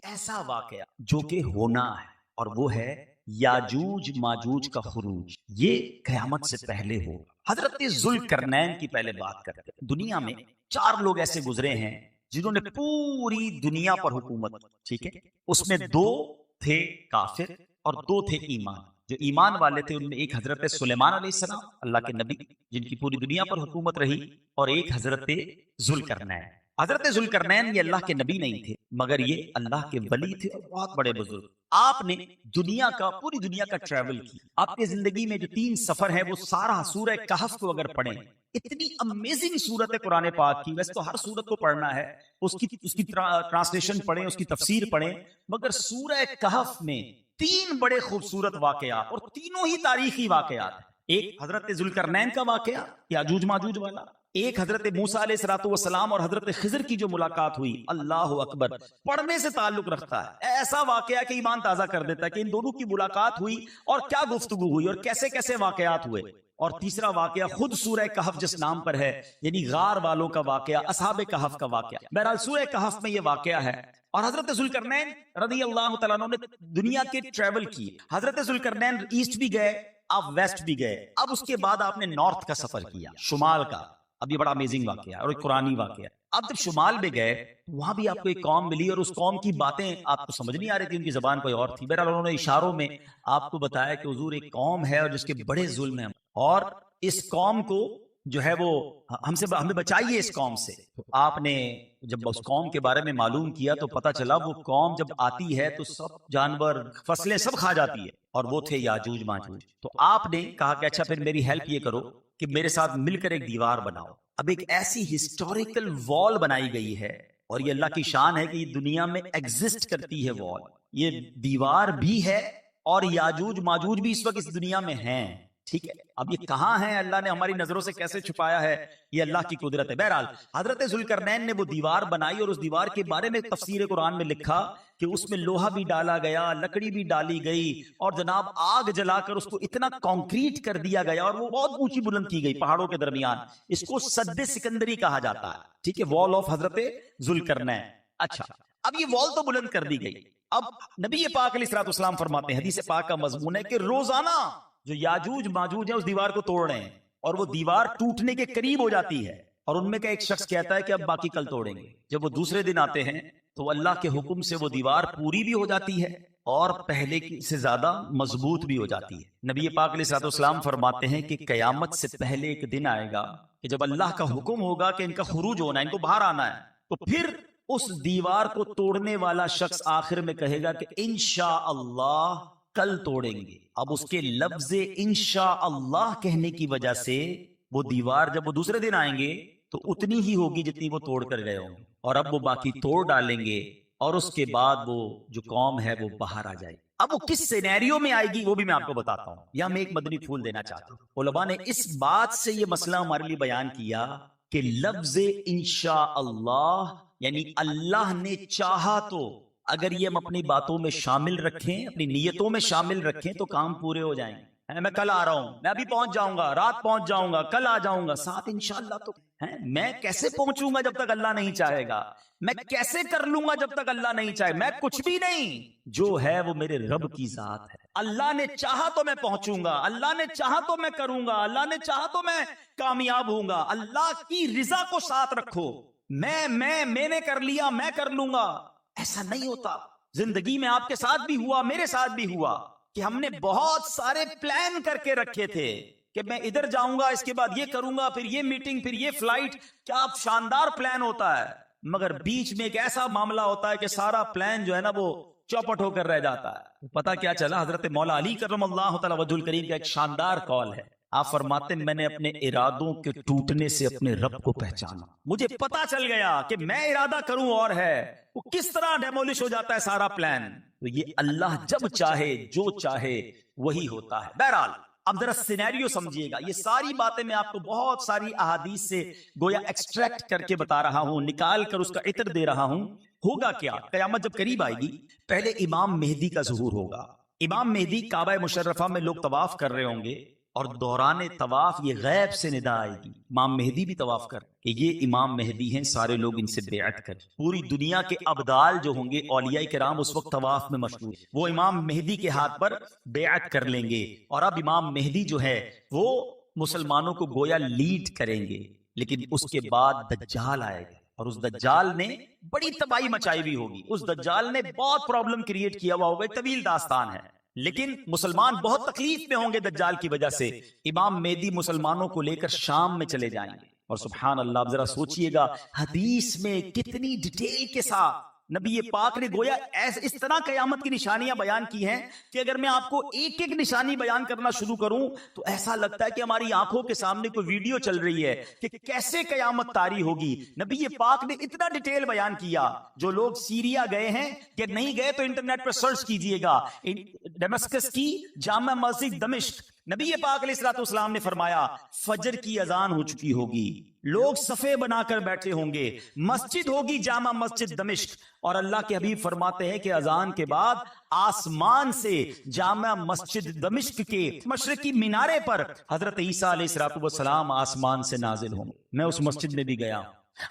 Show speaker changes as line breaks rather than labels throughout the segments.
ایسا واقعہ جو کہ ہونا ہے، اور وہ ہے یاجوج ماجوج کا خروج. یہ قیامت سے پہلے ہو. حضرت ذوالقرنین کی پہلے بات کرتے ہیں. دنیا میں 4 لوگ ایسے گزرے ہیں جنہوں نے پوری دنیا پر حکومت کی. ٹھیک ہے، اس میں 2 تھے کافر اور 2 تھے ایمان. جو ایمان والے تھے ان میں ایک حضرت سلیمان علیہ السلام اللہ کے نبی جن کی پوری دنیا پر حکومت رہی، اور ایک حضرت ذوالقرنین. حضرت ذوالقرنین یہ اللہ کے نبی نہیں تھے مگر یہ اللہ کے ولی تھے اور بہت بڑے بزرگ. آپ نے پوری دنیا کا ٹریول کی. آپ کی زندگی میں جو 3 سفر ہیں وہ سارا سورہ کہف کو اگر پڑھیں، اتنی امیزنگ صورت ہے قرآن پاک کی. ویسے تو ہر صورت کو پڑھنا ہے، اس کی ٹرانسلیشن پڑھیں، اس کی تفسیر پڑھیں، مگر سورہ کہف میں 3 بڑے خوبصورت واقعات، اور تینوں ہی تاریخی واقعات. ایک حضرت ذوالقرنین کا واقعہ یاجوج ماجوج والا، ایک حضرت موسیٰ علیہ السلام اور حضرت خضر کی جو ملاقات ہوئی. اللہ اکبر، پڑھنے سے تعلق رکھتا ہے. ایسا واقعہ کہ ایمان تازہ کر دیتا ہے کہ ان دونوں کی ملاقات ہوئی اور کیا گفتگو ہوئی اور کیسے کیسے واقعات ہوئے. اور تیسرا واقعہ خود سورہ کہف جس نام پر ہے، یعنی غار والوں کا واقعہ، اصحاب کہف کا واقعہ. بہرحال سورہ کہف میں یہ واقعہ ہے. اور حضرت ذوالقرنین رضی اللہ تعالیٰ عنہ نے دنیا کے ٹریول کی. حضرت ذوالقرنین ایسٹ بھی گئے، آپ ویسٹ بھی گئے. اب اس کے بعد آپ نے نارتھ کا سفر کیا، شمال کا. اب یہ بڑا امیزنگ واقعہ ہے اور ایک قرآنی واقعہ ہے. اب جب شمال میں گئے وہاں بھی آپ کو ایک قوم ملی، اور اس قوم کی باتیں آپ کو سمجھ نہیں آ رہی تھی، ان کی زبان کوئی اور تھی. بہرحال انہوں نے اشاروں میں آپ کو بتایا کہ حضور ایک قوم ہے اور جس کے بڑے ظلم ہیں، اور اس قوم کو جو ہے وہ ہمیں بچائیے اس قوم سے. تو آپ نے جب اس قوم کے بارے میں معلوم کیا تو پتا چلا وہ قوم جب آتی ہے تو سب جانور فصلیں سب کھا جاتی ہے، اور وہ تھے یاجوج ماجوج. تو آپ نے کہا کہ اچھا پھر میری ہیلپ یہ کرو کہ میرے ساتھ مل کر ایک دیوار بناؤ. اب ایک ایسی ہسٹوریکل وال بنائی گئی ہے، اور یہ اللہ کی شان ہے کہ یہ دنیا میں ایگزسٹ کرتی ہے وال. یہ دیوار بھی ہے اور یاجوج ماجوج بھی اس وقت اس دنیا میں ہیں. ٹھیک ہے، اب یہ کہاں ہیں، اللہ نے ہماری نظروں سے کیسے چھپایا ہے، یہ اللہ کی قدرت ہے. بہرحال حضرت ذوالقرنین نے وہ دیوار بنائی، اور اس دیوار کے بارے میں تفسیر قرآن میں لکھا کہ اس میں لوہا بھی ڈالا گیا، لکڑی بھی ڈالی گئی، اور جناب آگ جلا کر اس کو اتنا کانکریٹ کر دیا گیا، اور وہ بہت اونچی بلند کی گئی پہاڑوں کے درمیان. اس کو سد سکندری کہا جاتا ہے. ٹھیک ہے، وال آف حضرت ذوالقرنین. اچھا، اب یہ وال تو بلند کر دی گئی. اب نبی پاک علیہ الصلوۃ والسلام فرماتے ہیں، حدیث پاک کا مضمون ہے کہ روزانہ جو یاجوج ماجوج ہیں اس دیوار کو توڑ رہے ہیں، اور وہ دیوار ٹوٹنے کے قریب ہو جاتی ہے، اور ان میں کا ایک شخص کہتا ہے کہ اب باقی کل توڑیں گے. جب وہ دوسرے دن آتے ہیں تو اللہ کے حکم سے وہ دیوار پوری بھی ہو جاتی ہے اور پہلے کی سے زیادہ مضبوط بھی ہو جاتی ہے. نبی پاک علیہ الصلوۃ والسلام فرماتے ہیں کہ قیامت سے پہلے ایک دن آئے گا کہ جب اللہ کا حکم ہوگا کہ ان کا خروج ہونا ہے، ان کو باہر آنا ہے، تو پھر اس دیوار کو توڑنے والا شخص آخر میں کہے گا کہ انشاءاللہ کل توڑیں گے. اب اس کے لفظ انشاءاللہ کہنے کی وجہ سے وہ دیوار جب وہ دوسرے دن آئیں گے تو اتنی ہی ہوگی جتنی وہ توڑ کر گئے ہوں گے، اور اب وہ باقی توڑ ڈالیں گے، اور اس کے بعد وہ جو قوم ہے وہ باہر آ جائے گی. اب وہ کس سینیریو میں آئے گی وہ بھی میں آپ کو بتاتا ہوں. یا میں ایک مدنی پھول دینا چاہتا ہوں. علماء نے اس بات سے یہ مسئلہ ہمارے لیے بیان کیا کہ لفظ انشاءاللہ یعنی اللہ نے چاہا تو، اگر یہ ہم اپنی باتوں میں شامل رکھیں، اپنی نیتوں میں شامل رکھیں تو کام پورے ہو جائیں گے. میں کل آ رہا ہوں، میں ابھی پہنچ جاؤں گا، رات پہنچ جاؤں گا، کل آ جاؤں گا، ساتھ انشاءاللہ. تو میں کیسے پہنچوں گا جب تک اللہ نہیں چاہے گا؟ میں کیسے کر لوں گا جب تک اللہ نہیں چاہے؟ میں کچھ بھی نہیں، جو ہے وہ میرے رب کی ذات ہے. اللہ نے چاہا تو میں پہنچوں گا، اللہ نے چاہا تو میں کروں گا، اللہ نے چاہا تو میں کامیاب ہوں گا. اللہ کی رضا کو ساتھ رکھو. میں نے کر لیا، میں کر لوں گا، ایسا نہیں ہوتا. زندگی میں آپ کے ساتھ بھی ہوا، میرے ساتھ بھی ہوا کہ ہم نے بہت سارے پلان کر کے رکھے تھے کہ میں ادھر جاؤں گا، اس کے بعد یہ کروں گا، پھر یہ میٹنگ، پھر یہ فلائٹ. کیا آپ شاندار پلان ہوتا ہے، مگر بیچ میں ایک ایسا معاملہ ہوتا ہے کہ سارا پلان جو ہے نا وہ چوپٹ ہو کر رہ جاتا ہے. پتا کیا چلا؟ حضرت مولا علی کرم اللہ تعالی وجہ الکریم کا ایک شاندار قول ہے. آپ فرماتے ہیں میں نے اپنے ارادوں کے ٹوٹنے سے اپنے رب کو پہچانا. مجھے پتا چل گیا کہ میں ارادہ کروں اور ہے وہ کس طرح ڈیمولش ہو جاتا ہے سارا پلان. تو یہ اللہ جب چاہے جو چاہے وہی ہوتا ہے. بہرحال اب ذرا سینیریو سمجھیے گا. یہ ساری باتیں میں آپ کو بہت ساری احادیث سے گویا ایکسٹریکٹ کر کے بتا رہا ہوں، نکال کر اس کا عطر دے رہا ہوں. ہوگا کیا؟ قیامت جب قریب آئے گی پہلے امام مہدی کا ظہور ہوگا. امام مہدی کعبہ مشرفہ میں لوگ طواف کر رہے ہوں گے اور دوران طواف یہ غیب سے ندا آئے گی، امام مہدی بھی طواف کر کہ یہ امام مہدی ہیں، سارے لوگ ان سے بیعت کریں۔ پوری دنیا کے ابدال جو ہوں گے، اولیاء کرام اس وقت طواف میں مشغول، وہ امام مہدی کے ہاتھ پر بیعت کر لیں گے، اور اب امام مہدی جو ہے وہ مسلمانوں کو گویا لیڈ کریں گے۔ لیکن اس کے بعد دجال آئے گا، اور اس دجال نے بڑی تباہی مچائی ہوئی ہوگی، اس دجال نے بہت پرابلم کریٹ کیا ہوا ہوگا، طویل داستان ہے، لیکن مسلمان بہت تکلیف میں ہوں گے دجال کی وجہ سے۔ امام مہدی مسلمانوں کو لے کر شام میں چلے جائیں گے، اور سبحان اللہ، آپ ذرا سوچئے گا حدیث میں کتنی ڈیٹیل کے ساتھ نبی پاک نے گویا اس طرح قیامت کی نشانیاں بیان کی ہیں کہ اگر میں آپ کو ایک ایک نشانی بیان کرنا شروع کروں تو ایسا لگتا ہے کہ ہماری آنکھوں کے سامنے کوئی ویڈیو چل رہی ہے کہ کیسے قیامت طاری ہوگی۔ نبی پاک نے اتنا ڈیٹیل بیان کیا، جو لوگ سیریا گئے ہیں کہ نہیں گئے تو انٹرنیٹ پر سرچ کیجئے گا، دمشق کی جامع مسجد دمشق، نبی پاک علیہ الصلوۃ والسلام نے فرمایا فجر کی اذان ہو چکی ہوگی، لوگ صفے بنا کر بیٹھے ہوں گے، مسجد ہوگی جامع مسجد دمشق، اور اللہ کے حبیب فرماتے ہیں کہ اذان کے بعد آسمان سے جامع مسجد دمشق کے مشرقی مینارے پر حضرت عیسیٰ علیہ الصلوۃ والسلام آسمان سے نازل ہوں گے۔ میں اس مسجد میں بھی گیا،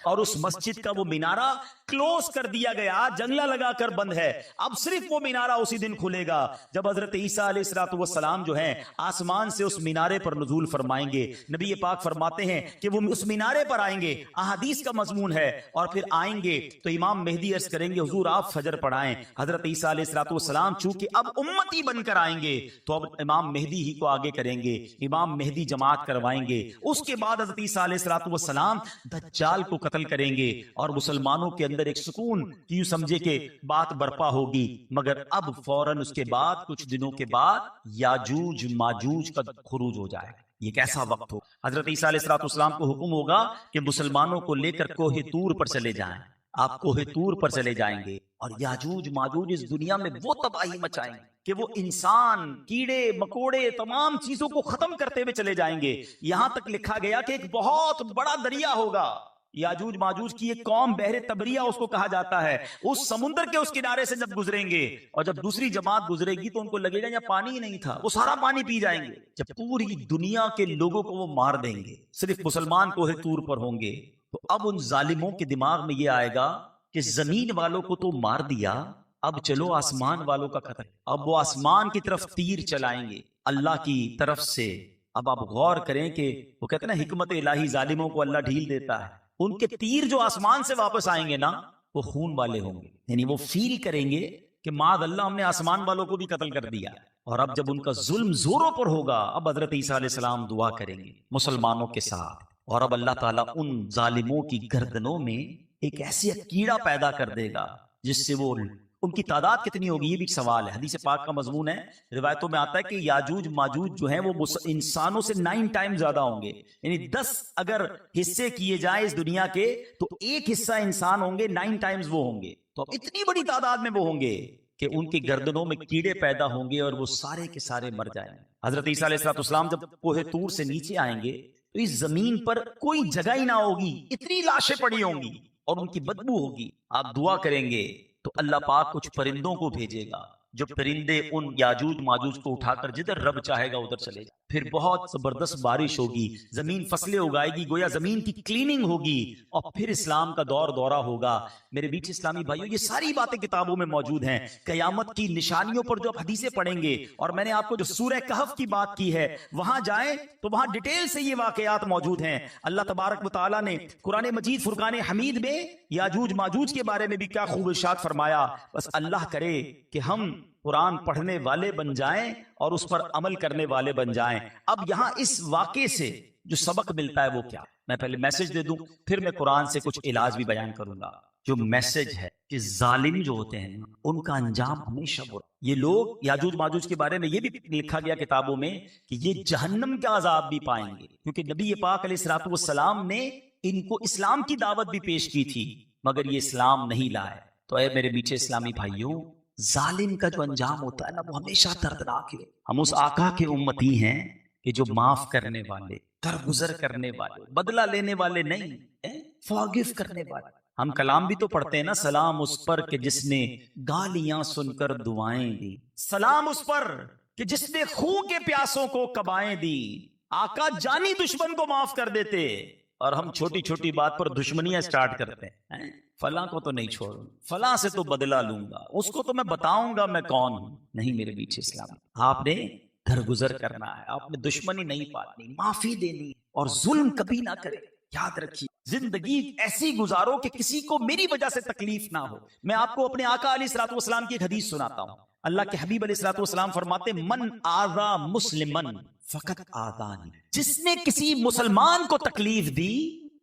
اور اس مسجد کا وہ مینارہ کلوز کر دیا گیا، جنگلہ لگا کر بند ہے، اب صرف وہ مینارہ اسی دن کھلے گا جب حضرت عیسیٰ علیہ الصلوۃ والسلام جو ہیں آسمان سے اس مینارے پر نزول فرمائیں گے۔ نبی پاک فرماتے ہیں کہ وہ اس مینارے پر آئیں گے، احادیث کا مضمون ہے، اور پھر آئیں گے تو امام مہدی عرض کریں گے حضور آپ فجر پڑھائیں۔ حضرت عیسیٰ علیہ الصلوۃ والسلام چونکہ اب امتی بن کر آئیں گے تو اب امام مہدی ہی کو آگے کریں گے، امام مہدی جماعت کروائیں گے۔ اس کے بعد حضرت عیسیٰ علیہ الصلوۃ والسلام دجال کو قتل کریں گے، اور مسلمانوں کے اندر ایک سکون کی یوں سمجھے کہ بات برپا ہوگی۔ مگر اب فوراً اس کے بعد کچھ دنوں کے بعد یاجوج ماجوج کا خروج ہو جائے گا۔ یہ کیسا وقت ہو؟ حضرت عیسیٰ علیہ الصلوۃ والسلام کو حکم ہوگا کہ مسلمانوں کو لے کر کوہ طور پر چلے جائیں، آپ کوہ طور پر چلے جائیں گے، اور یاجوج ماجوج اس دنیا میں وہ تباہی مچائیں گے کہ وہ انسان، کیڑے مکوڑے، تمام چیزوں کو ختم کرتے ہوئے چلے جائیں گے۔ یہاں تک لکھا گیا کہ ایک بہت بڑا دریا ہوگا، یاجوج ماجوج کی ایک قوم بحر تبریہ اس کو کہا جاتا ہے، اس سمندر کے اس کنارے سے جب گزریں گے اور جب دوسری جماعت گزرے گی تو ان کو لگے گا یا پانی ہی نہیں تھا، وہ سارا پانی پی جائیں گے۔ جب پوری دنیا کے لوگوں کو وہ مار دیں گے، صرف مسلمان کوہ طور پر ہوں گے، تو اب ان ظالموں کے دماغ میں یہ آئے گا کہ زمین والوں کو تو مار دیا، اب چلو آسمان والوں کا قتل۔ اب وہ آسمان کی طرف تیر چلائیں گے اللہ کی طرف سے۔ اب آپ غور کریں کہ وہ کہتے ہیں نا حکمت الہی ظالموں کو اللہ ڈھیل دیتا ہے، ان کے تیر جو آسمان سے واپس آئیں گے نا وہ خون والے ہوں گے، یعنی وہ فیل کریں گے کہ معاذ اللہ ہم نے آسمان والوں کو بھی قتل کر دیا۔ اور اب جب ان کا ظلم زوروں پر ہوگا، اب حضرت عیسیٰ علیہ السلام دعا کریں گے مسلمانوں کے ساتھ، اور اب اللہ تعالیٰ ان ظالموں کی گردنوں میں ایک ایسی کیڑا پیدا کر دے گا جس سے وہ، ان کی تعداد کتنی ہوگی یہ بھی ایک سوال ہے، حدیث پاک کا مضمون ہے، روایتوں میں آتا ہے کہ یاجوج ماجوج جو ہیں وہ انسانوں سے 9 ٹائم زیادہ ہوں گے، یعنی 10 اگر حصے کیے جائیں اس دنیا کے تو ایک حصہ انسان ہوں گے، 9 ٹائمز وہ ہوں گے، تو اب اتنی بڑی تعداد میں وہ ہوں گے کہ ان کی گردنوں میں کیڑے پیدا ہوں گے اور وہ سارے کے سارے مر جائیں گے۔ حضرت عیسیٰ علیہ السلام جب کوہ طور سے نیچے آئیں گے تو اس زمین پر کوئی جگہ ہی نہ ہوگی، اتنی لاشیں پڑی ہوں گی اور ان کی بدبو ہوگی۔ آپ دعا کریں گے تو اللہ پاک کچھ پرندوں کو بھیجے گا، جو پرندے ان یاجوج ماجوج کو اٹھا کر جدھر رب چاہے گا ادھر چلے جائیں۔ پھر بہت زبردست بارش ہوگی، زمین فصلیں اگائے گی، گویا زمین کی کلیننگ ہوگی، اور پھر اسلام کا دور دورہ ہوگا۔ میرے بیچ اسلامی بھائیوں، یہ ساری باتیں کتابوں میں موجود ہیں، قیامت کی نشانیوں پر جو آپ حدیثیں پڑھیں گے، اور میں نے آپ کو جو سورہ کہف کی بات کی ہے وہاں جائیں تو وہاں ڈیٹیل سے یہ واقعات موجود ہیں۔ اللہ تبارک و تعالیٰ نے قرآن مجید فرقان حمید میں یاجوج ماجوج کے بارے میں بھی کیا خوب ارشاد فرمایا۔ بس اللہ کرے کہ ہم قرآن پڑھنے والے بن جائیں اور اس پر عمل کرنے والے بن جائیں۔ اب یہاں اس واقعے سے جو سبق ملتا ہے وہ کیا؟ میں پہلے میسج دے دوں، پھر میں قرآن سے کچھ علاج بھی بیان کروں گا۔ جو میسج ہے کہ ظالم جو ہوتے ہیں ان کا انجام ہمیشہ برا۔ یہ لوگ یاجوج ماجوج کے بارے میں یہ بھی لکھا گیا کتابوں میں کہ یہ جہنم کا عذاب بھی پائیں گے، کیونکہ نبی پاک علیہ الصلوۃ والسلام نے ان کو اسلام کی دعوت بھی پیش کی تھی مگر یہ اسلام نہیں لائے۔ تو اے میرے میٹھے اسلامی بھائیوں، ظالم کا جو انجام ہوتا ہے نا وہ ہمیشہ دردناک ہے۔ ہم اس آقا کے امتی ہیں کہ جو معاف کرنے والے، درگزر کرنے والے، بدلہ لینے والے نہیں، فارگیو کرنے والے۔ ہم کلام بھی تو پڑھتے ہیں نا، سلام اس پر کہ جس نے گالیاں سن کر دعائیں دی، سلام اس پر کہ جس نے خون کے پیاسوں کو کبائیں دی، آقا جانی دشمن کو معاف کر دیتے، اور ہم چھوٹی چھوٹی بات پر دشمنیاں سٹارٹ کرتے ہیں، فلاں کو تو نہیں چھوڑوں، فلاں سے تو بدلہ لوں گا، اس کو تو میں بتاؤں گا میں کون ہوں۔ نہیں میرے بیچ اسلام، آپ نے درگزر کرنا ہے، آپ نے دشمنی نہیں پالنی، معافی دینی اور ظلم کبھی نہ کرے۔ یاد رکھیے زندگی ایسی گزارو کہ کسی کو میری وجہ سے تکلیف نہ ہو۔ میں آپ کو اپنے آقا علیہ الصلوۃ والسلام کی ایک حدیث سناتا ہوں۔ اللہ کے حبیب علیہ الصلوۃ والسلام فرماتے من آذا مسلمن فقط آذانی، جس نے کسی مسلمان کو تکلیف دی،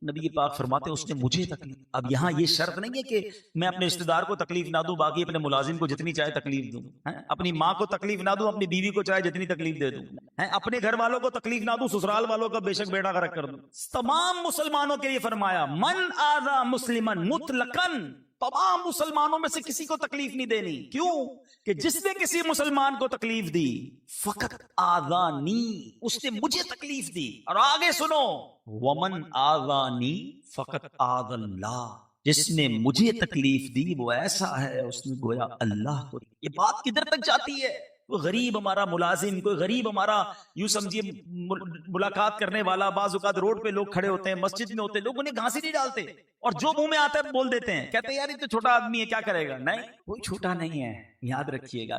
نبی پاک فرماتے ہیں اس نے مجھے تکلیف۔ اب یہاں یہ شرط نہیں ہے کہ میں اپنے رشتہ دار کو تکلیف نہ دوں، باقی اپنے ملازم کو جتنی چاہے تکلیف دوں، اپنی ماں کو تکلیف نہ دوں، اپنی بیوی کو چاہے جتنی تکلیف دے دوں، اپنے گھر والوں کو تکلیف نہ دوں، سسرال والوں کا بے شک بیڑا غرق کر دوں۔ تمام مسلمانوں کے لیے فرمایا من آذا مسلمن مطلقاً، تمام مسلمانوں میں سے کسی کو تکلیف نہیں دینی۔ کیوں؟ کہ جس نے کسی مسلمان کو تکلیف دی فقط آذانی، اس نے مجھے تکلیف دی۔ اور آگے سنو ومن آذانی فقط آذ اللہ، جس نے مجھے تکلیف دی وہ ایسا ہے اس نے گویا اللہ کو۔ یہ بات کدھر تک جاتی ہے؟ کوئی غریب ہمارا ملازم، کوئی غریب ہمارا یوں سمجھیے ملاقات کرنے والا، بعض اوقات روڈ پہ لوگ کھڑے ہوتے ہیں، مسجد میں ہوتے ہیں، لوگ انہیں گھانسی نہیں ڈالتے اور جو منہ میں آتا ہے بول دیتے ہیں، کہتے ہیں یار یہ تو چھوٹا آدمی ہے کیا کرے گا۔ نہیں، کوئی چھوٹا نہیں ہے۔ یاد رکھیے گا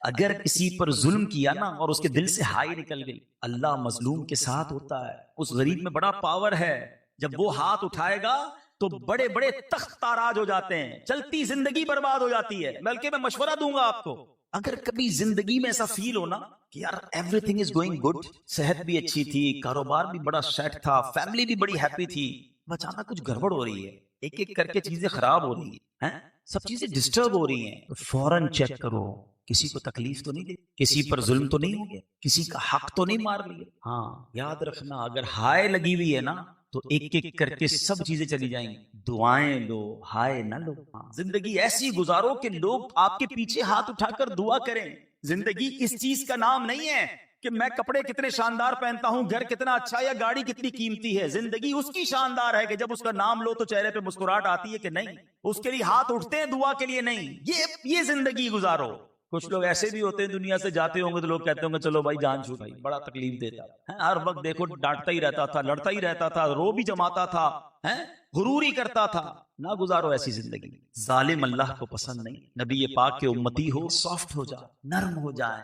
اگر کسی پر ظلم کیا نا اور اس کے دل سے ہائی نکل گئی، اللہ مظلوم کے ساتھ ہوتا ہے، اس غریب میں بڑا پاور ہے۔ جب وہ ہاتھ اٹھائے گا تو بڑے بڑے تخت تاراج ہو جاتے ہیں، چلتی زندگی برباد ہو جاتی ہے۔ بلکہ میں مشورہ دوں گا آپ کو، اگر کبھی زندگی میں ایسا فیل ہونا کہ یار every thing is going good, صحت بھی اچھی تھی، کاروبار بھی بڑا سیٹ تھا، فیملی بھی بڑی ہیپی تھی، اچانک کچھ گڑبڑ ہو رہی ہے، ایک ایک کر کے چیزیں خراب ہو رہی ہیں، سب چیزیں ڈسٹرب ہو رہی ہیں، تو فوراً چیک کرو کسی کو تکلیف تو نہیں دی، کسی پر ظلم تو نہیں ہو گیا، کسی کا حق تو نہیں مار لیا۔ ہاں یاد رکھنا اگر ہائے لگی ہوئی ہے نا تو ایک ایک کر کے سب چیزیں چلی جائیں گی، دعائیں لو ہائے نہ لو۔ زندگی ایسی گزارو کہ لوگ آپ کے پیچھے ہاتھ اٹھا کر دعا کریں۔ زندگی اس چیز کا نام نہیں ہے کہ میں کپڑے کتنے شاندار پہنتا ہوں، گھر کتنا اچھا یا گاڑی کتنی قیمتی ہے۔ زندگی اس کی شاندار ہے کہ جب اس کا نام لو تو چہرے پہ مسکراہٹ آتی ہے کہ نہیں، اس کے لیے ہاتھ اٹھتے ہیں دعا کے لیے نہیں۔ یہ زندگی گزارو۔ کچھ لوگ ایسے بھی ہوتے ہیں دنیا سے جاتے ہوں گے تو لوگ کہتے ہوں گے چلو بھائی جان چھوٹ بھائی، بڑا تکلیف دیتا ہے، ہر وقت دیکھو ڈانٹتا ہی رہتا تھا، لڑتا ہی رہتا تھا، رو بھی جماتا تھا، غرور ہی کرتا تھا۔ نہ گزارو ایسی زندگی، ظالم اللہ کو پسند نہیں۔ نبی پاک کے امتی ہو، سافٹ ہو جائے، نرم ہو جائے،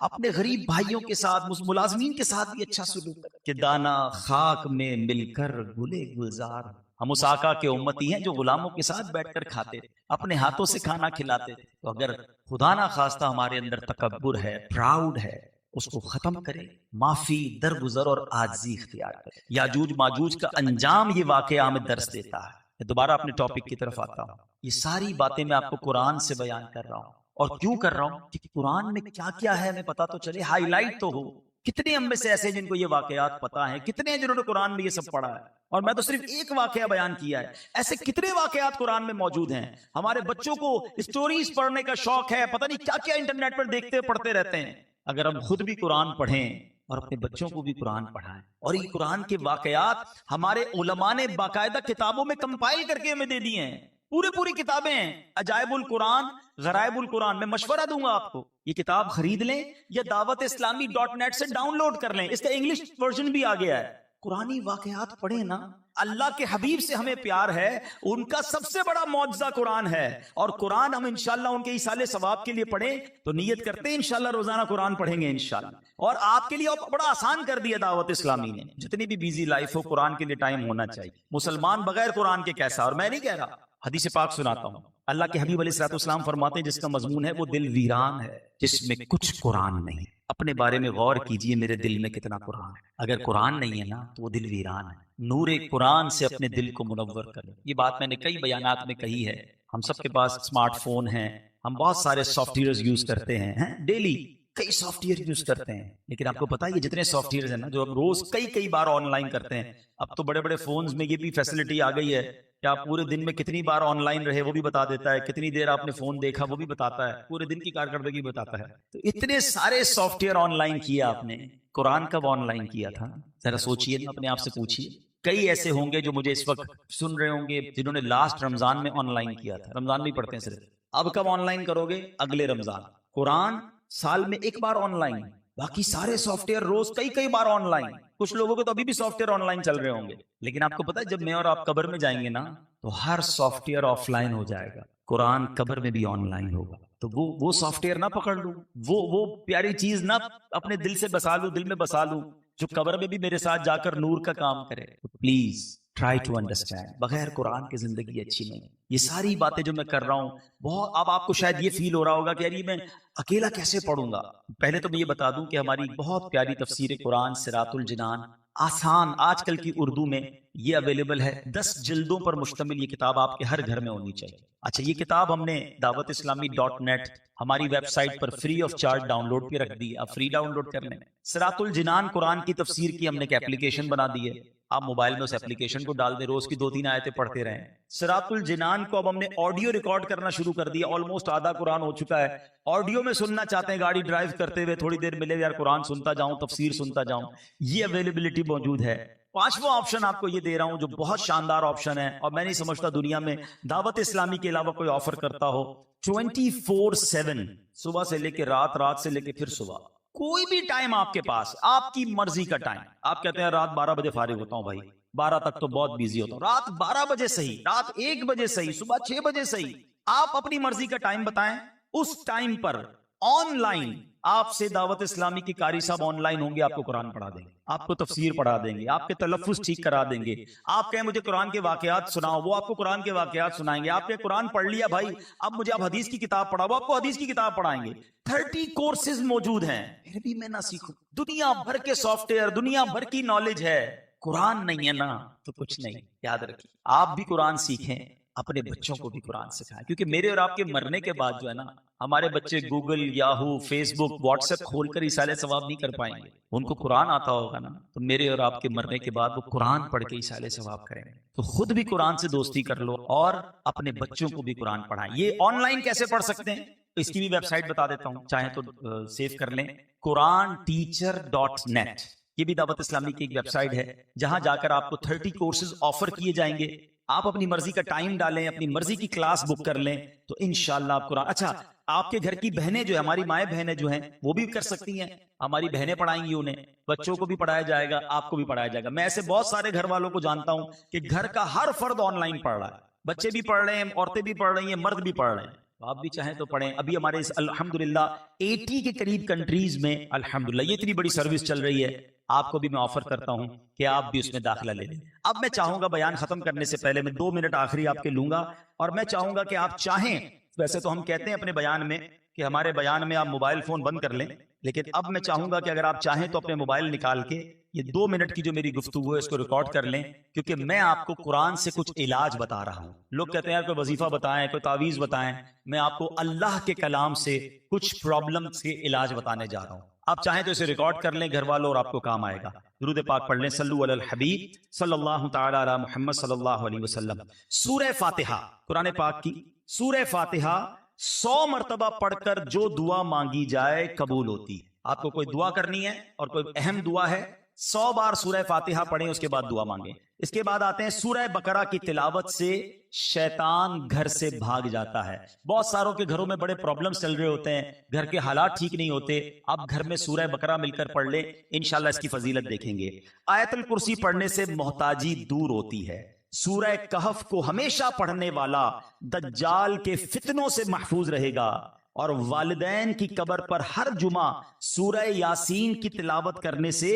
اپنے غریب بھائیوں کے ساتھ، ملازمین کے ساتھ بھی اچھا سلوک کرے کہ دانا خاک میں مل کر گلے گلزار۔ ہم اس آقا کے امتی ہیں جو غلاموں کے ساتھ بیٹھ کر کھاتے تھے، اپنے ہاتھوں سے کھانا کھلاتے تھے۔ تو اگر خدا نہ خواستہ ہمارے اندر تکبر ہے، پراؤڈ ہے، اس کو ختم کرے، معافی، درگزر اور عاجزی اختیار کرے۔ یاجوج ماجوج کا انجام یہ واقعہ ہمیں درس دیتا ہے۔ میں دوبارہ اپنے ٹاپک کی طرف آتا ہوں۔ یہ ساری باتیں میں آپ کو قرآن سے بیان کر رہا ہوں، اور کیوں کر رہا ہوں؟ کیونکہ قرآن میں کیا کیا ہے ہمیں پتا تو چلے، ہائی لائٹ تو ہو۔ کتنے ہم میں سے ایسے جن کو یہ واقعات پتا ہیں، کتنے ہیں جنہوں نے قرآن میں یہ سب پڑھا ہے، اور میں تو صرف ایک واقعہ بیان کیا ہے۔ ایسے کتنے واقعات قرآن میں موجود ہیں۔ ہمارے بچوں کو اسٹوریز پڑھنے کا شوق ہے، پتہ نہیں کیا کیا انٹرنیٹ پر دیکھتے پڑھتے رہتے ہیں۔ اگر ہم خود بھی قرآن پڑھیں اور اپنے بچوں کو بھی قرآن پڑھائیں، اور یہ قرآن کے واقعات ہمارے علماء نے باقاعدہ کتابوں میں کمپائل کر کے ہمیں دے دی ہیں، پوری کتابیں ہیں، عجائب القرآن، غرائب القرآن۔ میں مشورہ دوں گا آپ کو یہ کتاب خرید لیں یا دعوت اسلامی .net سے ڈاؤن لوڈ کر لیں، اس کا انگلش ورژن بھی آ گیا ہے۔ قرآنی واقعات پڑھیں نا، اللہ کے حبیب سے ہمیں پیار ہے، ان کا سب سے بڑا معجزہ قرآن ہے، اور قرآن ہم انشاءاللہ ان کے ایصال ثواب کے لیے پڑھیں تو نیت کرتے ہیں انشاءاللہ روزانہ قرآن پڑھیں گے انشاءاللہ۔ اور آپ کے لیے بڑا آسان کر دیا دعوت اسلامی نے، جتنی بھی بیزی لائف ہو قرآن کے لیے ٹائم ہونا چاہیے۔ مسلمان بغیر قرآن کے کیسا؟ اور میں نہیں کہہ رہا، حدیث پاک سناتا ہوں۔ اللہ کے حبیب علیہ الصلوۃ والسلام فرماتے ہیں جس کا مضمون ہے وہ دل ویران ہے جس میں کچھ قرآن نہیں۔ اپنے بارے میں غور کیجئے، میرے دل میں کتنا قرآن ہے؟ اگر قرآن نہیں ہے نا تو وہ دل ویران ہے۔ نور قرآن سے اپنے دل کو منور کریں۔ یہ بات میں نے کئی بیانات میں کہی ہے۔ ہم سب کے پاس اسمارٹ فون ہیں، ہم بہت سارے سافٹ ویئر یوز کرتے ہیں، ڈیلی کئی سافٹ ویئر یوز کرتے ہیں، لیکن آپ کو پتا ہے یہ جتنے سافٹ ویئر ہیں نا جو ہم روز کئی بار آن لائن کرتے ہیں، اب تو بڑے بڑے فونز میں یہ بھی فیسلٹی آ گئی ہے کہ آپ پورے دن میں کتنی بار آن لائن رہے وہ بھی بتا دیتا ہے، کتنی دیر آپ نے فون دیکھا وہ بھی بتاتا ہے، پورے دن کی کارکردگی بتاتا ہے۔ تو اتنے سارے سافٹ ویئر آن لائن کیا آپ نے، قرآن کب آن لائن کیا تھا؟ ذرا سوچئے نا، اپنے آپ سے پوچھیے۔ کئی ایسے ہوں گے جو مجھے اس وقت سن رہے ہوں گے جنہوں نے لاسٹ رمضان میں آن لائن کیا تھا، رمضان میں پڑھتے ہیں صرف، اب کب آن لائن کرو گے؟ اگلے رمضان۔ قرآن سال میں ایک بار آن لائن، باقی سارے سافٹ ویئر روز کئی بار آن لائن. کچھ لوگوں کے تو ابھی بھی سافٹ ویئر آن لائن چل رہے ہوں گے، لیکن آپ کو پتا ہے جب میں اور آپ قبر میں جائیں گے نا تو ہر سافٹ ویئر آف لائن ہو جائے گا، قرآن قبر میں بھی آن لائن ہوگا. تو وہ سافٹ ویئر نہ پکڑ لوں، وہ پیاری چیز نہ اپنے دل سے بسا لوں، دل میں بسا لوں، جو قبر میں بھی میرے ساتھ جا کر نور کا کام کرے. Please try to understand. بغیر قرآن کی زندگی اچھی نہیں. یہ ساری باتیں جو میں کر رہا ہوں بہت، اب آپ کو شاید یہ فیل ہو رہا ہوگا کہ یار یہ میں اکیلا کیسے پڑھوں گا. پہلے تو میں یہ بتا دوں کہ ہماری بہت پیاری تفسیر قرآن صراط الجنان آسان آج کل کی اردو میں یہ اویلیبل ہے. 10 جلدوں پر مشتمل یہ کتاب آپ کے ہر گھر میں ہونی چاہیے. اچھا یہ کتاب ہم نے dawatIslami.net ہماری ویب سائٹ پر free of charge download پہ رکھ دی. آپ فری ڈاؤن لوڈ کر لیں. صراط الجنان قرآن کی تفسیر کی ہم نے ایک اپلیکیشن بنا دی ہے. آپ موبائل میں اس اپلیکیشن کو ڈال دیں، روز کی 2-3 آیتیں پڑھتے رہیں. صراط الجنان کو اب ہم نے آڈیو ریکارڈ کرنا شروع کر دیا. آلموسٹ آدھا قرآن ہو چکا ہے. آڈیو میں سننا چاہتے ہیں گاڑی ڈرائیو کرتے ہوئے، تھوڑی دیر ملے یار قرآن سنتا جاؤں، تفسیر سنتا جاؤں، یہ اویلیبلٹی موجود ہے. 5واں آپشن آپ کو یہ دے رہا ہوں جو بہت شاندار آپشن ہے، اور میں نہیں سمجھتا دنیا میں دعوت اسلامی کے علاوہ کوئی آفر کرتا ہو. 24/7 صبح سے لے کے رات سے لے کے پھر صبح، کوئی بھی ٹائم آپ کے پاس، آپ کی مرضی کا ٹائم. آپ کہتے ہیں رات 12 بجے فارغ ہوتا ہوں، بھائی 12 تک تو بہت بیزی ہوتا ہوں. رات 12 بجے صحیح، رات 1 بجے صحیح، صبح 6 بجے صحیح. آپ اپنی مرضی کا ٹائم بتائیں. اس ٹائم پر آن لائن آپ سے دعوت اسلامی کی قاری صاحب آن لائن ہوں گے، آپ کو قرآن پڑھا دیں گے، آپ کو تفسیر پڑھا دیں گے، آپ کے تلفظ ٹھیک کرا دیں گے. آپ کہیں مجھے قرآن کے واقعات سناؤ، وہ آپ کو قرآن کے واقعات سنائیں گے. آپ نے قرآن پڑھ لیا بھائی، اب مجھے آپ حدیث کی کتاب پڑھاؤ، وہ آپ کو حدیث کی کتاب پڑھائیں گے. 30 کورسز موجود ہیں. پھر بھی میں نہ سیکھوں؟ دنیا بھر کے سافٹ ویئر، دنیا بھر کی نالج ہے، قرآن نہیں ہے نا تو کچھ نہیں. یاد رکھیے آپ بھی قرآن سیکھیں، اپنے بچوں کو بھی قرآن سکھائیں، کیونکہ میرے اور آپ کے مرنے کے بعد جو ہے نا ہمارے بچے گوگل، یاہو، فیس بک، واٹس ایپ کھول کر اصالہ ثواب نہیں کر پائیں گے. ان کو قرآن آتا ہوگا نا تو میرے اور آپ کے مرنے کے بعد وہ قرآن پڑھ کے اصالہ ثواب کریں گے. تو خود بھی قرآن سے دوستی کر لو اور اپنے بچوں کو بھی قرآن پڑھائیں. یہ آن لائن کیسے پڑھ سکتے ہیں اس کی بھی ویب سائٹ بتا دیتا ہوں، چاہیں تو سیو کر لیں. QuranTeacher.net یہ بھی دعوت اسلامی کی ایک ویب سائٹ ہے جہاں جا کر آپ کو 30 کورسز آفر کیے جائیں گے. آپ اپنی مرضی کا ٹائم ڈالیں، اپنی مرضی کی کلاس بک کر لیں تو انشاءاللہ آپ قرآن. اچھا آپ کے گھر کی بہنیں جو ہے، ہماری مائیں بہنیں جو ہیں وہ بھی کر سکتی ہیں. ہماری بہنیں پڑھائیں گی، انہیں بچوں کو بھی پڑھایا جائے گا، آپ کو بھی پڑھایا جائے گا. میں ایسے بہت سارے گھر والوں کو جانتا ہوں کہ گھر کا ہر فرد آن لائن پڑھ رہا ہے. بچے بھی پڑھ رہے ہیں، عورتیں بھی پڑھ رہی ہیں، مرد بھی پڑھ رہے ہیں. آپ بھی چاہیں تو پڑھیں. ابھی ہمارے الحمدللہ 80 کے قریب کنٹریز میں الحمدللہ یہ اتنی بڑی سروس چل رہی ہے. آپ کو بھی میں آفر کرتا ہوں کہ آپ بھی اس میں داخلہ لے لیں. اب میں چاہوں گا بیان ختم کرنے سے پہلے میں 2 منٹ آخری آپ کے لوں گا، اور میں چاہوں گا کہ آپ چاہیں، ویسے تو ہم کہتے ہیں اپنے بیان میں کہ ہمارے بیان میں آپ موبائل فون بند کر لیں، لیکن اب میں چاہوں گا کہ اگر آپ چاہیں تو اپنے موبائل نکال کے یہ 2 منٹ کی جو میری گفتگو ہے اس کو ریکارڈ کر لیں، کیونکہ میں آپ کو قرآن سے کچھ علاج بتا رہا ہوں. لوگ کہتے ہیں یار کوئی وظیفہ بتائیں، کوئی تعویذ بتائیں. میں آپ کو اللہ کے کلام سے کچھ پرابلمز کے علاج بتانے جا رہا ہوں. آپ چاہیں تو اسے ریکارڈ کر لیں گھر والوں، اور آپ کو کام آئے گا. درود پاک پڑھ لیں، صلو علی الحبیب صلی اللہ تعالی علی محمد صلی اللہ علیہ وسلم. سورہ فاتحہ قرآن پاک کی سورہ فاتحہ 100 مرتبہ پڑھ کر جو دعا مانگی جائے قبول ہوتی ہے. آپ کو کوئی دعا کرنی ہے اور کوئی اہم دعا ہے، 100 بار سورہ فاتحہ پڑھیں، اس کے بعد دعا مانگیں. اس کے بعد آتے ہیں سورہ بقرہ کی تلاوت سے شیطان گھر سے بھاگ جاتا ہے. بہت ساروں کے گھروں میں بڑے پرابلمز چل رہے ہوتے ہیں، گھر کے حالات ٹھیک نہیں ہوتے. آپ گھر میں سورہ بقرہ مل کر پڑھ لیں، انشاءاللہ اس کی فضیلت دیکھیں گے. آیت الکرسی پڑھنے سے محتاجی دور ہوتی ہے. سورہ کہف کو ہمیشہ پڑھنے والا دجال کے فتنوں سے محفوظ رہے گا. اور والدین کی قبر پر ہر جمعہ سورہ یاسین کی تلاوت کرنے سے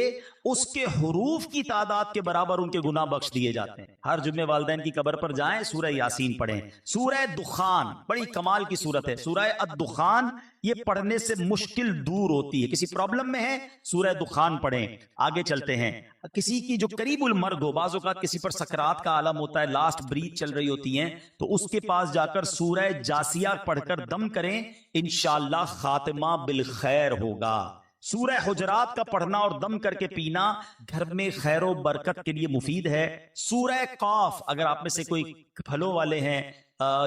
اس کے حروف کی تعداد کے برابر ان کے گناہ بخش دیے جاتے ہیں. ہر جمعے والدین کی قبر پر جائیں، سورہ یاسین پڑھیں. سورہ دخان بڑی کمال کی سورت ہے. سورہ الدخان یہ پڑھنے سے مشکل دور ہوتی ہے. کسی پرابلم میں ہے سورہ دخان پڑھیں. آگے چلتے ہیں. کسی کی جو قریب المرگ ہو، بعض اوقات کسی پر سکرات کا عالم ہوتا ہے، لاسٹ بریتھ چل رہی ہوتی ہیں، تو اس کے پاس جا کر سورہ جاسیہ پڑھ کر دم کریں، انشاءاللہ خاتمہ بالخیر ہوگا. سورہ حجرات کا پڑھنا اور دم کر کے پینا گھر میں خیر و برکت کے لیے مفید ہے. سورہ قاف، اگر آپ میں سے کوئی پھلوں والے ہیں،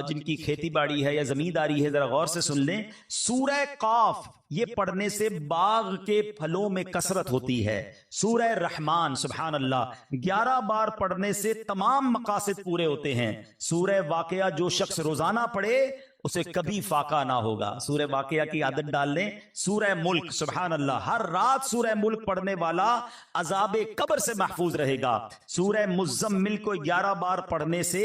جن کی کھیتی باڑی ہے یا زمینداری ہے، ذرا غور سے سن لیں. سورہ قاف یہ پڑھنے سے باغ کے پھلوں میں کثرت ہوتی ہے. سورہ رحمان سبحان اللہ 11 بار پڑھنے سے تمام مقاصد پورے ہوتے ہیں. سورہ واقعہ جو شخص روزانہ پڑھے اسے کبھی فاقہ نہ ہوگا. سورہ واقعہ کی عادت ڈال لیں. سورہ ملک، سبحان اللہ، ہر رات سورہ ملک پڑھنے والا عذاب قبر سے محفوظ رہے گا. سورہ مزمل کو 11 بار پڑھنے سے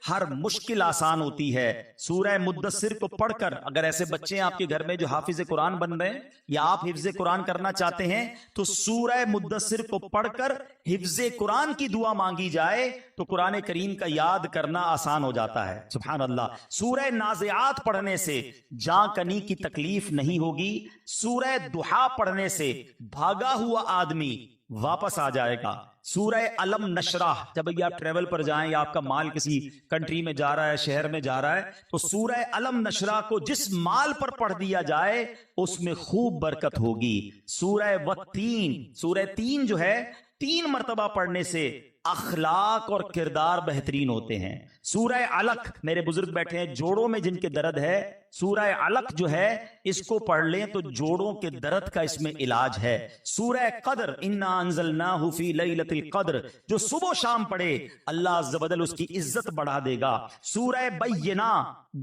ہر مشکل آسان ہوتی ہے. سورہ مدثر کو پڑھ کر، اگر ایسے بچے ہیں آپ کے گھر میں جو حافظ قرآن بن رہے ہیں یا آپ حفظ قرآن کرنا چاہتے ہیں، تو سورہ مدثر کو پڑھ کر حفظ قرآن کی دعا مانگی جائے تو قرآن کریم کا یاد کرنا آسان ہو جاتا ہے. سبحان اللہ. سورہ نازعات پڑھنے سے جاں کنی کی تکلیف نہیں ہوگی. سورہ دحا پڑھنے سے بھاگا ہوا آدمی واپس آ جائے گا. سورہ علم نشرح، جب آپ ٹریول پر جائیں یا آپ کا مال کسی کنٹری میں جا رہا ہے، شہر میں جا رہا ہے، تو سورہ علم نشرح کو جس مال پر پڑھ دیا جائے اس میں خوب برکت ہوگی. سورہ والتین، سورہ تین جو ہے 3 مرتبہ پڑھنے سے اخلاق اور کردار بہترین ہوتے ہیں. سورہ علق، میرے بزرگ بیٹھے ہیں جوڑوں میں جن کے درد ہے، سورہ علق جو ہے اس کو پڑھ لیں تو جوڑوں کے درد کا اس میں علاج ہے. سورہ قدر، انا انزلناہ فی لیلۃ القدر، جو صبح و شام پڑھے اللہ عز و جل اس کی عزت بڑھا دے گا. سورہ بینہ،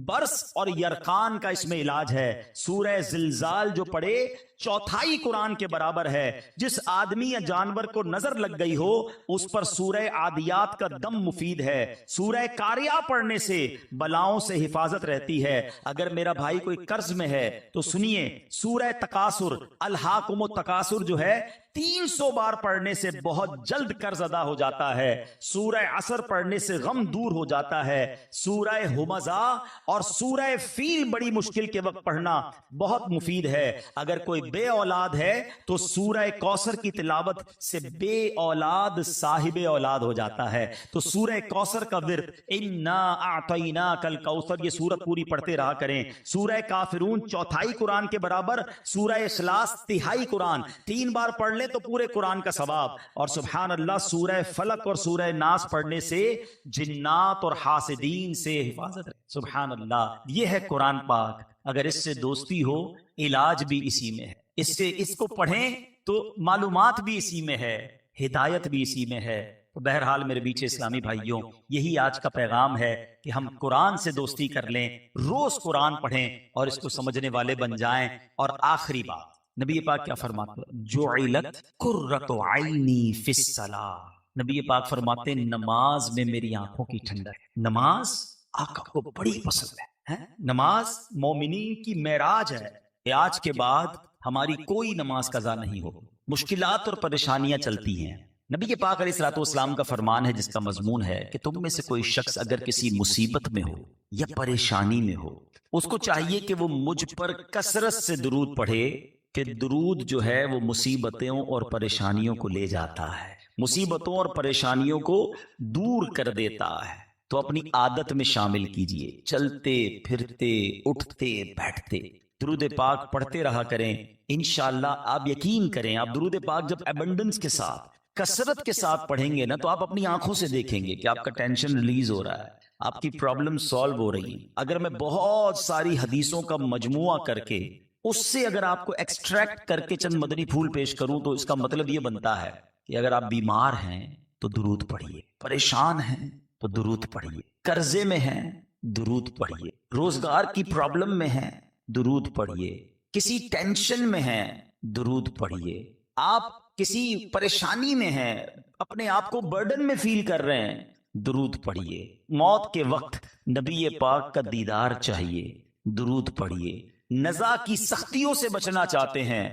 برس اور یرقان کا اس میں علاج ہے. سورہ زلزال جو پڑھے 1/4 قرآن کے برابر ہے. جس آدمی یا جانور کو نظر لگ گئی ہو اس پر سورہ عادیات کا دم مفید ہے. سورہ قاریہ پڑھنے سے بلاؤں سے حفاظت رہتی ہے. اگر میرا بھائی کوئی قرض میں ہے تو سنیے سورہ تکاثر، الہاکم التکاثر جو ہے 300 بار پڑھنے سے بہت جلد قرض ادا ہو جاتا ہے. سورہ عصر پڑھنے سے غم دور ہو جاتا ہے. سورہ ہمزہ اور سورہ فیل بڑی مشکل کے وقت پڑھنا بہت مفید ہے. اگر کوئی بے اولاد ہے تو سورہ کوثر کی تلاوت سے بے اولاد صاحب اولاد ہو جاتا ہے. تو سورہ کوثر کا ورد انا اعطیناک الکوثر، یہ سورت پوری پڑھتے رہا کریں. سورہ کافرون 1/4 قرآن کے برابر. سورہ اخلاص 1/3 قرآن، 3 بار پڑھ لیں تو پورے قرآن کا ثواب. اور سبحان اللہ سورہ فلق اور سورہ ناس پڑھنے سے جنات اور حاسدین سے حفاظت ہے. سبحان اللہ. یہ ہے قرآن پاک. اگر اس سے دوستی ہو علاج بھی اسی میں ہے. اس کو پڑھیں تو معلومات بھی اسی میں ہے، ہدایت بھی اسی میں ہے. تو بہرحال میرے بیچ اسلامی بھائیوں، یہی آج کا پیغام ہے کہ ہم قرآن سے دوستی کر لیں، روز قرآن پڑھیں اور اس کو سمجھنے والے بن جائیں. اور آخری بات، نبی پاک کیا فرماتے ہیں؟ جعلت قرۃ عینی فی الصلاۃ. نبی پاک فرماتے ہیں نماز میں میری آنکھوں کی ٹھنڈک ہے. نماز آقا کو بڑی پسند ہے. نماز مومنین کی معراج ہے. آج کے بعد ہماری کوئی نماز قضا نہیں ہو. مشکلات اور پریشانیاں چلتی ہیں. نبی پاک علیہ الصلوۃ والسلام کا فرمان ہے جس کا مضمون ہے کہ تم میں سے کوئی شخص اگر کسی مصیبت میں ہو یا پریشانی میں ہو، اس کو چاہیے کہ وہ مجھ پر کثرت سے درود پڑھے، کہ درود جو ہے وہ مصیبتوں اور پریشانیوں کو لے جاتا ہے، مصیبتوں اور پریشانیوں کو دور کر دیتا ہے. تو اپنی عادت میں شامل کیجئے. چلتے پھرتے اٹھتے بیٹھتے درود پاک پڑھتے رہا کریں. انشاءاللہ آپ یقین کریں، آپ درود پاک جب ایبنڈنس کے ساتھ، کثرت کے ساتھ پڑھیں گے نا تو آپ اپنی آنکھوں سے دیکھیں گے کہ آپ کا ٹینشن ریلیز ہو رہا ہے، آپ کی پرابلم سالو ہو رہی ہیں. اگر میں بہت ساری حدیثوں کا مجموعہ کر کے اس سے اگر آپ کو ایکسٹریکٹ کر کے چند مدنی پھول پیش کروں تو اس کا مطلب یہ بنتا ہے کہ اگر آپ بیمار ہیں تو درود پڑھیے، پریشان ہیں تو درود پڑھیے، قرضے میں ہیں درود پڑھیے، روزگار کی پرابلم میں ہیں درود پڑھیے، کسی ٹینشن میں ہیں درود پڑھیے، آپ کسی پریشانی میں ہیں، اپنے آپ کو برڈن میں فیل کر رہے ہیں درود پڑھیے. موت کے وقت نبی پاک کا دیدار چاہیے درود پڑھیے. نزا کی سختیوں سے بچنا چاہتے ہیں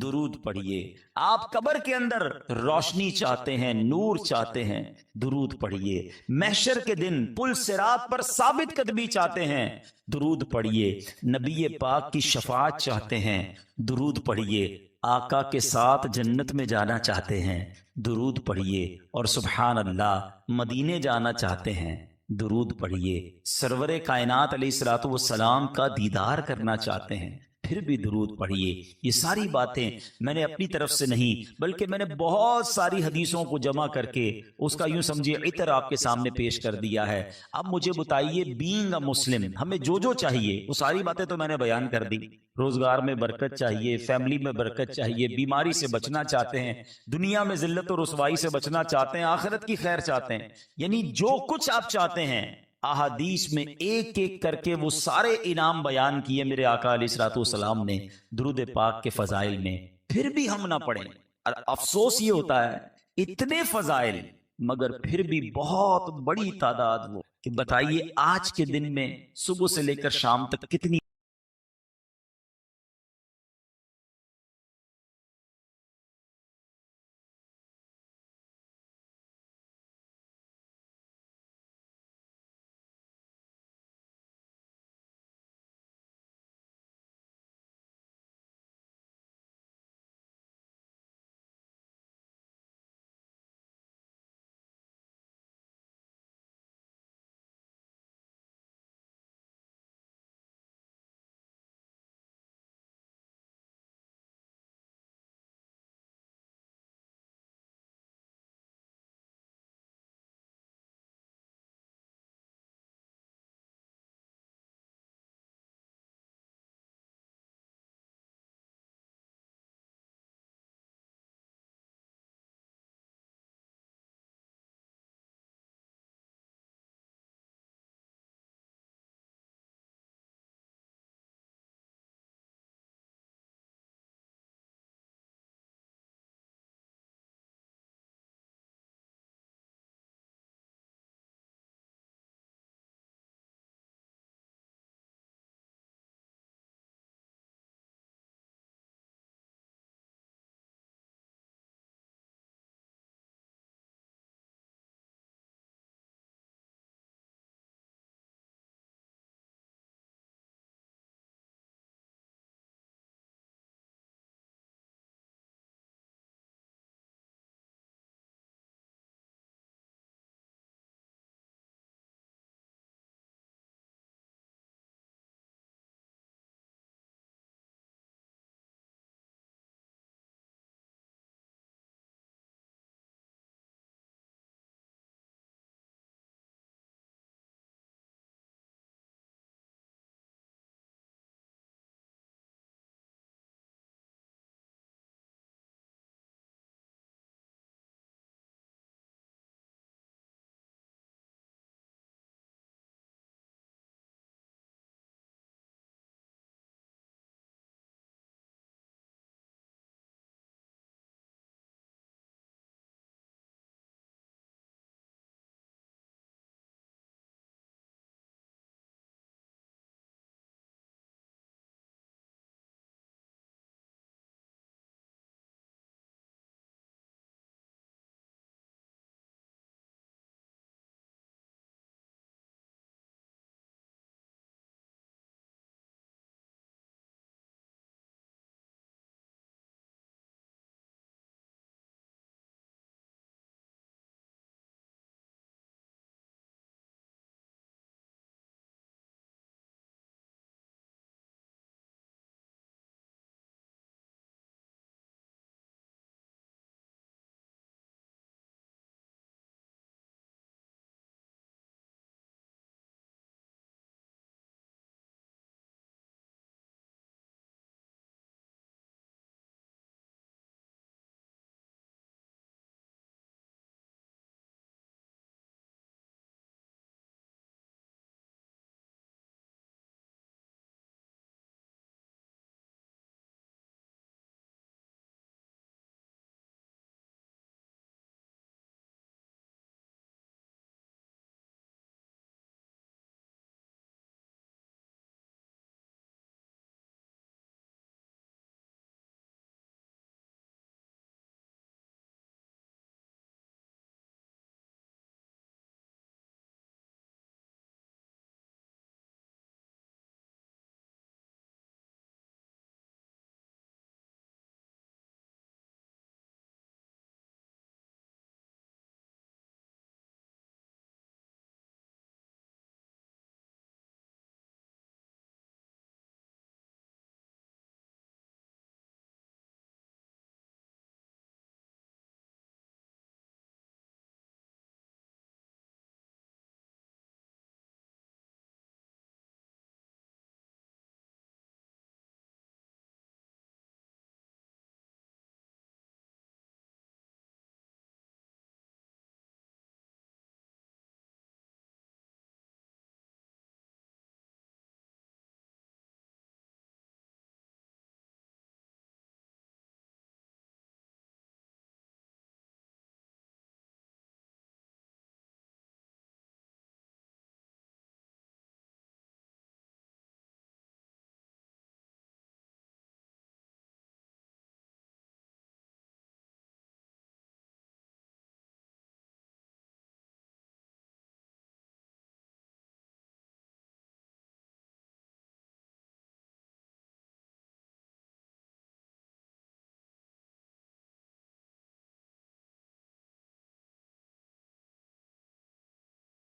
درود پڑھیے. آپ قبر کے اندر روشنی چاہتے ہیں، نور چاہتے ہیں درود پڑھیے. محشر کے دن پل صراط پر ثابت قدمی چاہتے ہیں درود پڑھیے. نبی پاک کی شفاعت چاہتے ہیں درود پڑھیے. آقا کے ساتھ جنت میں جانا چاہتے ہیں درود پڑھیے. اور سبحان اللہ مدینے جانا چاہتے ہیں درود پڑھیے. سرور کائنات علیہ الصلوۃ والسلام کا دیدار کرنا چاہتے ہیں پھر بھی درود پڑھیے. یہ ساری باتیں میں نے اپنی طرف سے نہیں بلکہ میں نے بہت ساری حدیثوں کو جمع کر کے اس کا یوں سمجھے عطر آپ کے سامنے پیش کر دیا ہے. اب مجھے بتائیے بینگ اے مسلم ہمیں جو چاہیے وہ ساری باتیں تو میں نے بیان کر دی. روزگار میں برکت چاہیے، فیملی میں برکت چاہیے، بیماری سے بچنا چاہتے ہیں، دنیا میں ذلت و رسوائی سے بچنا چاہتے ہیں، آخرت کی خیر چاہتے ہیں، یعنی جو کچھ آپ چاہتے ہیں احادیث میں ایک ایک کر کے وہ سارے انعام بیان کیے میرے آقا علیہ الصلوۃ والسلام نے درود پاک کے فضائل میں، پھر بھی ہم نہ پڑھیں۔ اور افسوس یہ ہوتا ہے اتنے فضائل مگر پھر بھی بہت بڑی تعداد وہ کہ بتائیے آج کے دن میں صبح سے لے کر شام تک کتنی